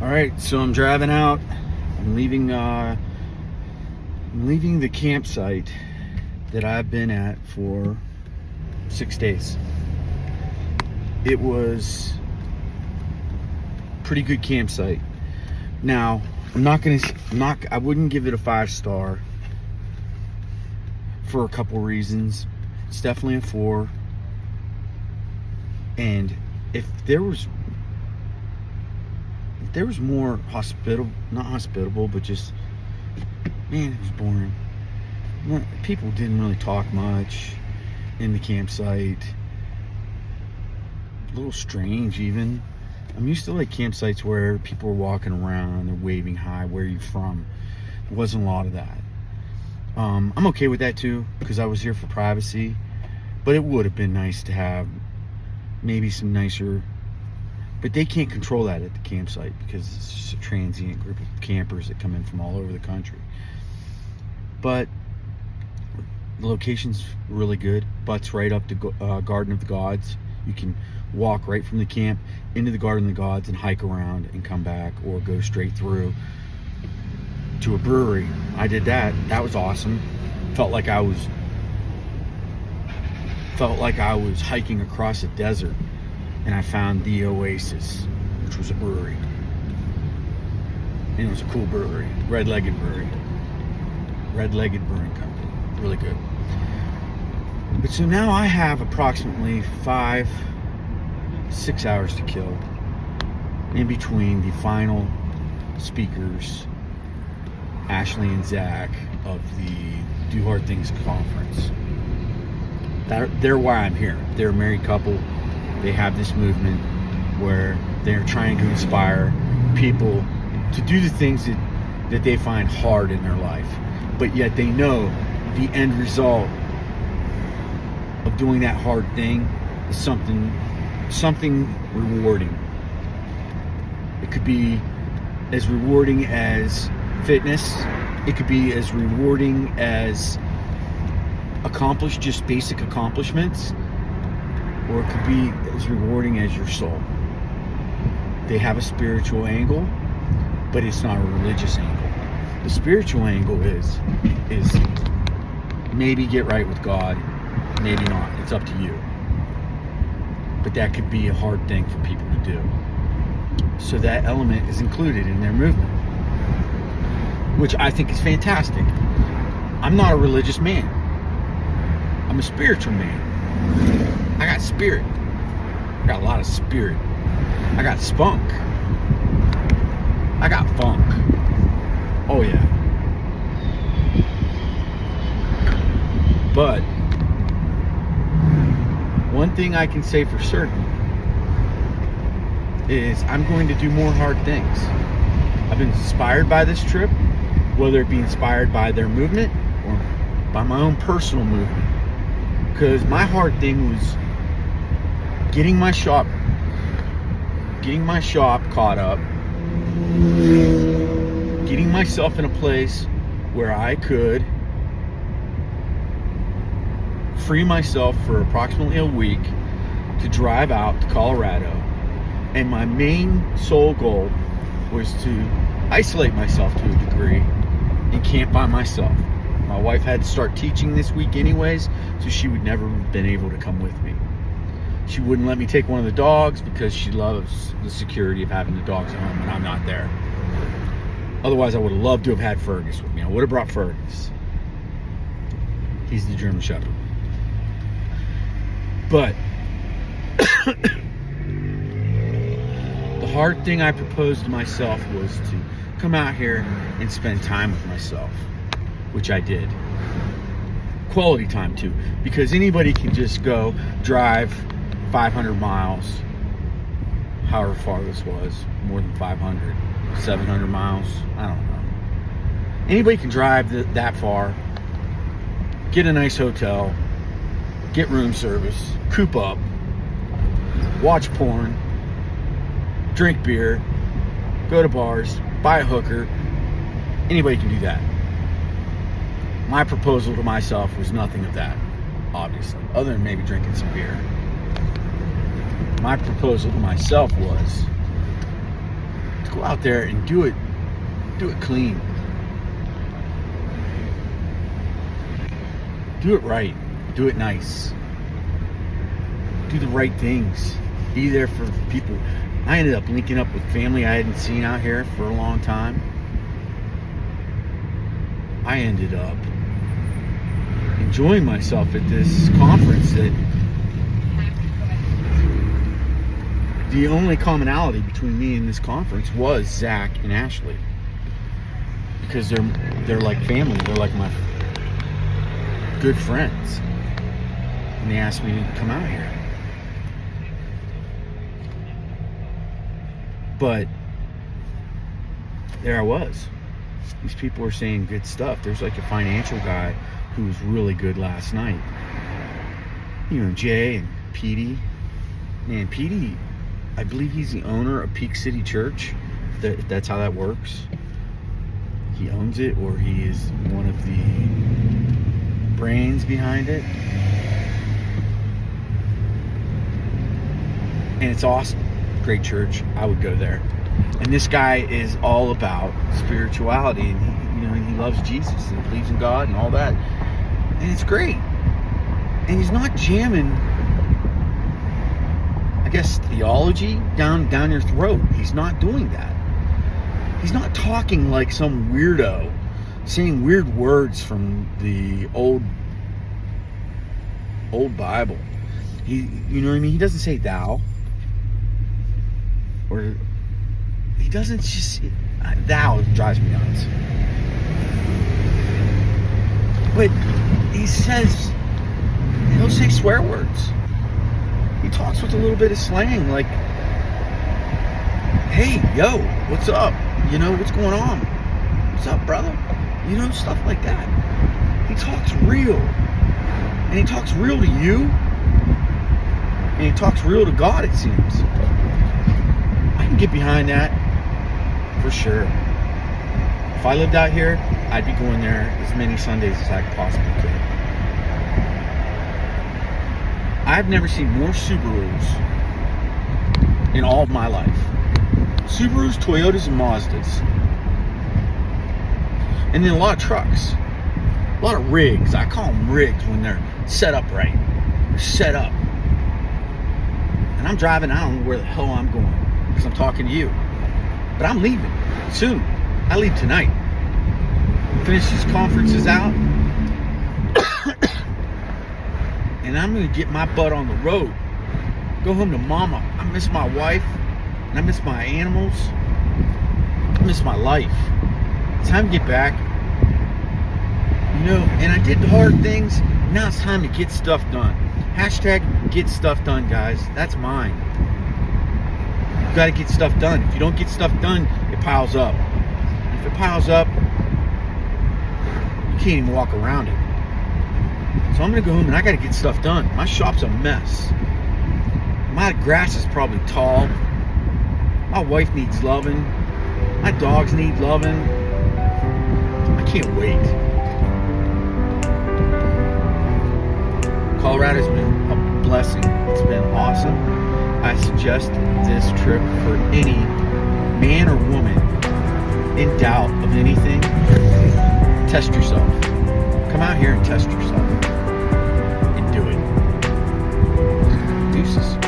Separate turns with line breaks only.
All right, so I'm driving out. I'm leaving the campsite that I've been at for 6 days. It was a pretty good campsite. Now, I wouldn't give it a 5-star for a couple reasons. It's definitely a 4. And if there was more not hospitable, but just, man, it was boring. People didn't really talk much in the campsite. A little strange even. I'm used to like campsites where people are walking around, they're waving hi, where are you from? There wasn't a lot of that. I'm okay with that too, because I was here for privacy, but it would have been nice to have maybe some nicer, but they can't control that at the campsite because it's just a transient group of campers that come in from all over the country. But the location's really good. Butts right up to Garden of the Gods. You can walk right from the camp into the Garden of the Gods and hike around and come back, or go straight through to a brewery. I did that. That was awesome. Felt like I was hiking across a desert, and I found the Oasis, which was a brewery. And it was a cool brewery. Red-Legged Brewing Company. Really good. But so now I have approximately 5-6 hours to kill in between the final speakers, Ashley and Zach, of the Do Hard Things conference. They're why I'm here. They're a married couple. They have this movement where they're trying to inspire people to do the things that they find hard in their life, but yet they know the end result of doing that hard thing is something rewarding. It could be as rewarding as fitness. It could be as rewarding as just basic accomplishments, or it could be as rewarding as your soul. They have a spiritual angle, but it's not a religious angle. The spiritual angle is maybe get right with God, maybe not. It's up to you. But that could be a hard thing for people to do. So that element is included in their movement, which I think is fantastic. I'm not a religious man. I'm a spiritual man. I got spirit. I got a lot of spirit. I got spunk. I got funk. Oh yeah. But one thing I can say for certain is I'm going to do more hard things. I've been inspired by this trip, whether it be inspired by their movement or by my own personal movement. Because my hard thing was getting my shop caught up, getting myself in a place where I could free myself for approximately a week to drive out to Colorado. And my main sole goal was to isolate myself to a degree and camp by myself. My wife had to start teaching this week anyways, so she would never have been able to come with me. She wouldn't let me take one of the dogs because she loves the security of having the dogs at home when I'm not there. Otherwise, I would have loved to have had Fergus with me. I would have brought Fergus. He's the German Shepherd. But the hard thing I proposed to myself was to come out here and spend time with myself, which I did. Quality time too, because anybody can just go drive 500 miles, however far this was, more than 500, 700 miles, I don't know. Anybody can drive that far, get a nice hotel, get room service, coop up, watch porn, drink beer, go to bars, buy a hooker. Anybody can do that. My proposal to myself was nothing of that, obviously, other than maybe drinking some beer. My proposal to myself was Go out there and do it clean. Do it right. Do it nice. Do the right things. Be there for people. I ended up linking up with family I hadn't seen out here for a long time. I ended up enjoying myself at this conference that the only commonality between me and this conference was Zach and Ashley, because they're like family. They're like my good friends, and they asked me to come out here. But there I was. These people were saying good stuff. There's like a financial guy who was really good last night. You know, Jay and Petey. Man, Petey, I believe he's the owner of Peak City Church. If that's how that works. He owns it, or he is one of the brains behind it. And it's awesome. Great church. I would go there. And this guy is all about spirituality, and he loves Jesus and believes in God and all that. And it's great. And he's not jamming, I guess, theology down your throat. He's not doing that. He's not talking like some weirdo, saying weird words from the old Bible. You know what I mean? He doesn't say thou. Or he doesn't just... Thou drives me nuts. But he says... He'll say swear words. He talks with a little bit of slang, like, hey, yo, what's up? What's going on? What's up, brother? Stuff like that. He talks real. And he talks real to you. And he talks real to God, it seems. I can get behind that for sure. If I lived out here, I'd be going there as many Sundays as I possibly could. I've never seen more Subarus in all of my life. Subarus, Toyotas, and Mazdas. And then a lot of trucks. A lot of rigs. I call them rigs when they're set up right. They're set up. And I'm driving, I don't know where the hell I'm going, because I'm talking to you. But I'm leaving soon. I leave tonight. Finish these conferences out. And I'm going to get my butt on the road. Go home to mama. I miss my wife. And I miss my animals. I miss my life. It's time to get back. And I did the hard things. Now it's time to get stuff done. Hashtag get stuff done, guys. That's mine. You got to get stuff done. If you don't get stuff done, it piles up. If it piles up, you can't even walk around it. So I'm going to go home and I got to get stuff done. My shop's a mess. My grass is probably tall. My wife needs loving. My dogs need loving. I can't wait. Colorado's been a blessing. It's been awesome. I suggest this trip for any man or woman in doubt of anything. Test yourself. Come out here and test yourself. And do it. Deuces.